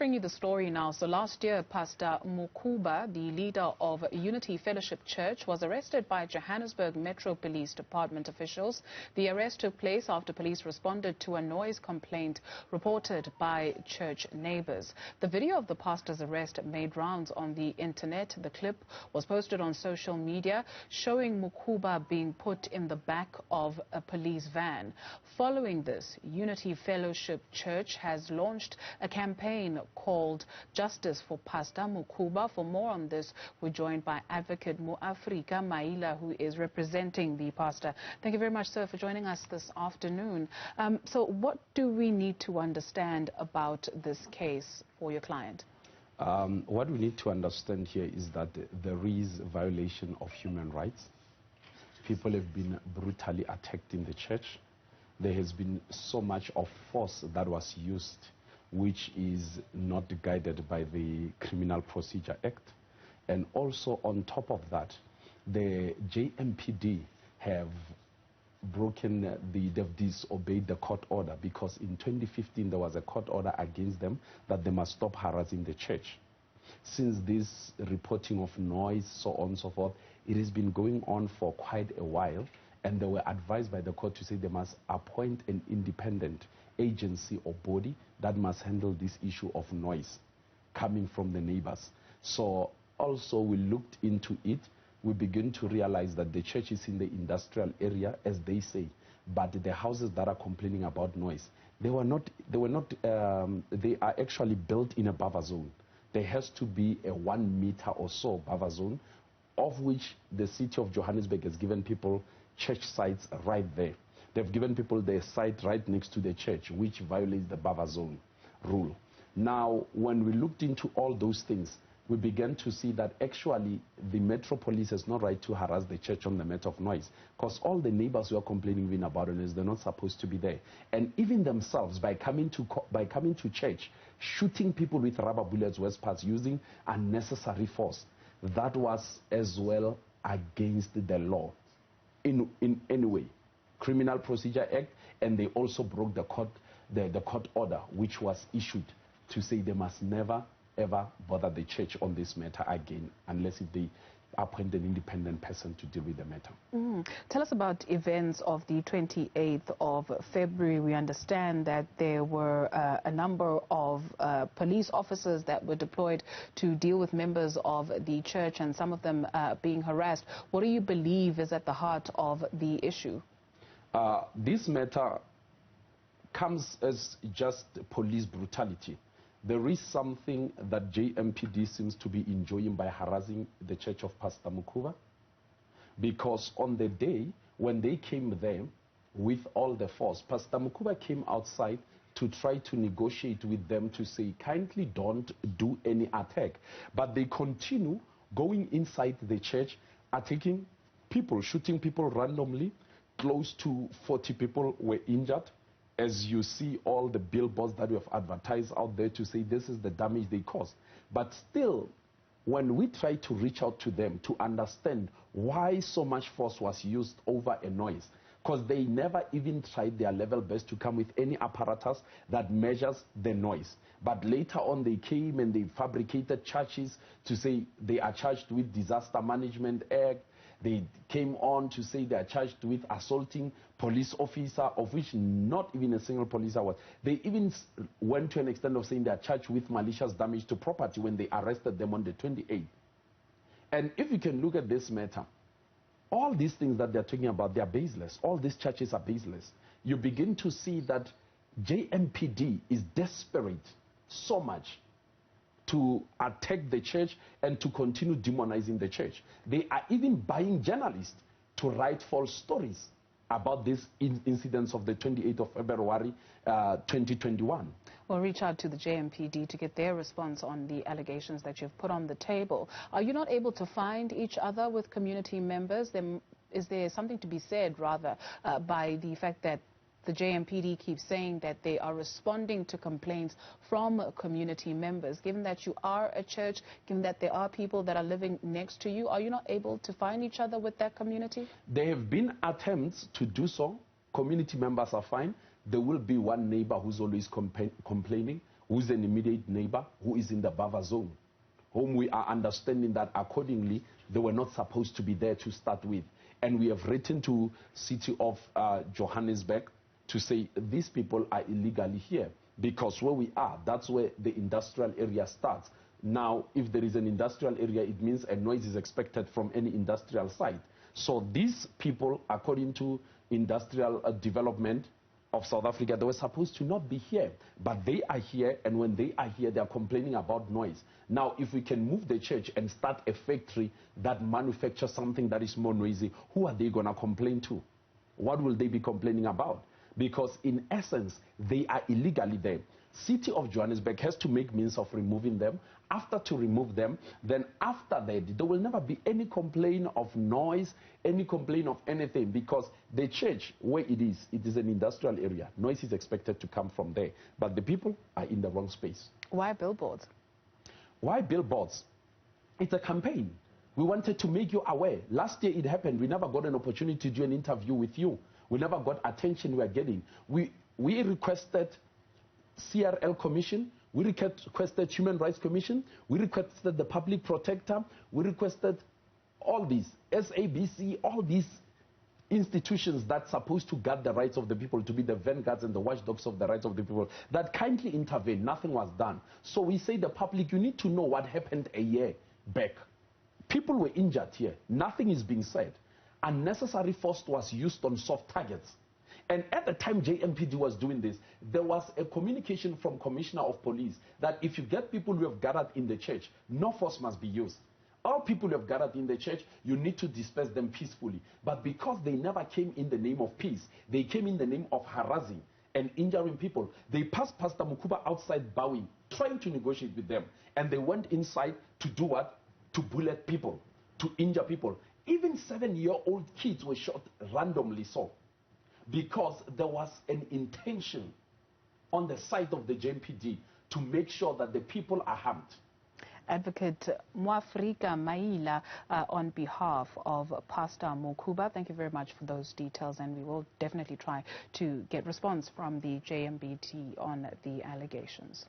bring you the story now. So last year, Pastor Mukhuba, the leader of Unity Fellowship Church, was arrested by Johannesburg Metro Police Department officials. The arrest took place after police responded to a noise complaint reported by church neighbors. The video of the pastor's arrest made rounds on the internet. The clip was posted on social media showing Mukhuba being put in the back of a police van. Following this, Unity Fellowship Church has launched a campaign called Justice for Pastor Mukhuba. For more on this, we're joined by Advocate Afrika, who is representing the pastor. Thank you very much, sir, for joining us this afternoon. So what do we need to understand about this case for your client? What we need to understand here is that there is a violation of human rights. People have been brutally attacked in the church. There has been so much of force that was used, which is not guided by the Criminal Procedure Act. And also on top of that, the JMPD have they've disobeyed the court order, because in 2015 there was a court order against them that they must stop harassing the church. Since this reporting of noise, so on and so forth, it has been going on for quite a while, and they were advised by the court to say they must appoint an independent agency or body that must handle this issue of noise coming from the neighbors. So also we looked into it. We begin to realize that the church is in the industrial area, as they say, but the houses that are complaining about noise, they are actually built in a buffer zone. There has to be a 1 meter or so buffer zone, of which the city of Johannesburg has given people church sites right there. They've given people their site right next to the church, which violates the buffer zone rule. Now, when we looked into all those things, we began to see that actually the Metro Police has no right to harass the church on the matter of noise, because all the neighbors who are complaining even about it is they're not supposed to be there. And even themselves, by coming to church, shooting people with rubber bullets, parts, using unnecessary force, that was as well against the law in any way. Criminal Procedure Act, and they also broke the court order which was issued to say they must never ever bother the church on this matter again, unless if they appoint an independent person to deal with the matter. Tell us about events of the 28th of February. We understand that there were a number of police officers that were deployed to deal with members of the church, and some of them being harassed. What do you believe is at the heart of the issue? This matter comes as just police brutality. There is something that JMPD seems to be enjoying by harassing the church of Pastor Mukhuba, because on the day when they came there with all the force, Pastor Mukhuba came outside to try to negotiate with them to say, kindly don't do any attack. But they continue going inside the church, attacking people, shooting people randomly. Close to 40 people were injured. As you see all the billboards that we have advertised out there to say this is the damage they caused. But still, when we try to reach out to them to understand why so much force was used over a noise, because they never even tried their level best to come with any apparatus that measures the noise. But later on they came and they fabricated charges to say they are charged with Disaster Management Act. They came on to say they are charged with assaulting police officer, of which not even a single police was. They even went to an extent of saying they are charged with malicious damage to property when they arrested them on the 28th. And if you can look at this matter, all these things that they're talking about, they are baseless. All these charges are baseless. You begin to see that JMPD is desperate so much to attack the church and to continue demonizing the church. They are even buying journalists to write false stories about this incidents of the 28th of February 2021. We'll reach out to the JMPD to get their response on the allegations that you've put on the table. Are you not able to find each other with community members? Is there something to be said, rather, by the fact that the JMPD keeps saying that they are responding to complaints from community members? Given that you are a church, given that there are people that are living next to you, are you not able to find each other with that community? There have been attempts to do so. Community members are fine. There will be one neighbor who's always complaining. who's an immediate neighbor, who is in the buffer zone, whom we are understanding that accordingly, they were not supposed to be there to start with. And we have written to City of Johannesburg to say these people are illegally here, because where we are, that's where the industrial area starts. Now, if there is an industrial area, it means a noise is expected from any industrial site. So these people, according to industrial development of South Africa, they were supposed to not be here, but they are here, and when they are here, they are complaining about noise. Now, if we can move the church and start a factory that manufactures something that is more noisy, who are they going to complain to? What will they be complaining about? Because in essence, they are illegally there. City of Johannesburg has to make means of removing them. After to remove them, then after that, there will never be any complaint of noise, any complaint of anything, because the church, where it is an industrial area. Noise is expected to come from there. But the people are in the wrong space. Why billboards? Why billboards? It's a campaign. We wanted to make you aware. Last year it happened. We never got an opportunity to do an interview with you. We never got attention we are getting. We requested CRL Commission, we requested Human Rights Commission, we requested the Public Protector, we requested all these, SABC, all these institutions that's supposed to guard the rights of the people, to be the vanguards and the watchdogs of the rights of the people, that kindly intervened. Nothing was done. So we say the public, you need to know what happened a year back. People were injured here. Nothing is being said. Unnecessary force was used on soft targets. And at the time JMPD was doing this, there was a communication from Commissioner of Police that if you get people who have gathered in the church, no force must be used. All people who have gathered in the church, you need to disperse them peacefully. But because they never came in the name of peace, they came in the name of harassing and injuring people. They passed Pastor Mukhuba outside bowing, trying to negotiate with them. And they went inside to do what? To bullet people, to injure people. Even 7-year-old kids were shot randomly so, because there was an intention on the side of the JMPD to make sure that the people are harmed. Advocate Mwafrika Maila, on behalf of Pastor Mukhuba, thank you very much for those details, and we will definitely try to get response from the JMPD on the allegations.